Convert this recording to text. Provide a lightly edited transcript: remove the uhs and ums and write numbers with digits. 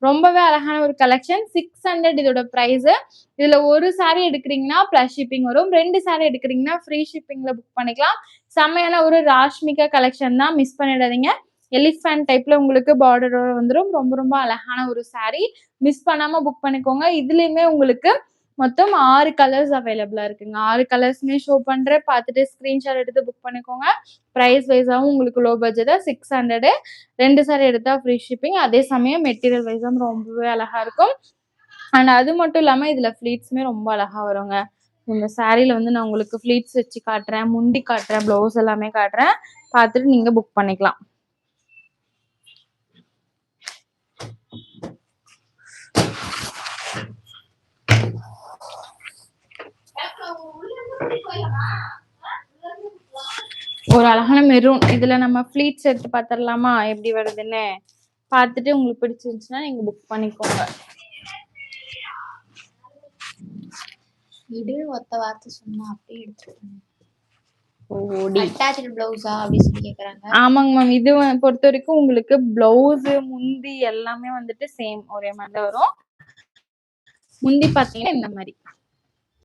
ரொம்பவே அழகான ஒரு கலெக்ஷன். 600 இதோட பிரைஸ். இதுல ஒரு சாரி எடுக்கிறீங்கன்னா பிளஸ் ஷிப்பிங் வரும். 2 சாரி எடுக்கிறீங்கன்னா ஃப்ரீ ஷிப்பிங்ல புக் பண்ணிக்கலாம். செம்மையான ஒரு ராஷ்மிகா கலெக்ஷன் தான், மிஸ் பண்ணிடாதீங்க. எலிஃபண்ட் டைப்ல உங்களுக்கு பார்டரோட வந்துடும். ரொம்ப ரொம்ப அழகான ஒரு சாரி, மிஸ் பண்ணாம புக் பண்ணிக்கோங்க. இதுலயுமே உங்களுக்கு மொத்தம் 6 கலர்ஸ் அவைலபிளா இருக்குங்க. 6 கலர்ஸ்மே ஷோ பண்றேன், பார்த்துட்டு ஸ்கிரீன்ஷாட் எடுத்து புக் பண்ணிக்கோங்க. பிரைஸ் வைஸாவும் உங்களுக்கு லோ பட்ஜெட் 600. 2 சாரி எடுத்தா ஃப்ரீ ஷிப்பிங். அதே சமயம் மெட்டீரியல் வைஸும் ரொம்பவே அழகா இருக்கும். அண்ட் அது மட்டும் இல்லாம இதுல ஃபிளீட்ஸுமே ரொம்ப அழகா வருங்க. இந்த சாரில வந்து நான் உங்களுக்கு ஃபிளீட்ஸ் வச்சு காட்டுறேன், முந்தி காட்டுறேன், பிளவுஸ் எல்லாமே காட்டுறேன். பார்த்துட்டு நீங்க புக் பண்ணிக்கலாம். ஒரு அழகான மெரூன், இதுல நம்ம ஃபிளீட்ஸ் எடுத்து பாத்திரலாமா எப்படி வருதுன்னு. பார்த்துட்டு உங்களுக்கு பிடிச்சிருந்துச்சுன்னா நீங்க புக் பண்ணிக்கோங்க. இது ஒத்த வார்த்தை சொன்னா அப்படியே எடுத்துக்கோங்க. அட்டாச்ட் பிளவுஸா அப்படி சொல்லி கேக்குறாங்க. ஆமாங்க மேம். இது பொறுத்த வரைக்கும் உங்களுக்கு பிளவுஸ் முந்தி எல்லாமே வந்துட்டு சேம் ஒரே மாதிரி வரும். முந்தி பாத்தீங்கன்னா இந்த மாதிரி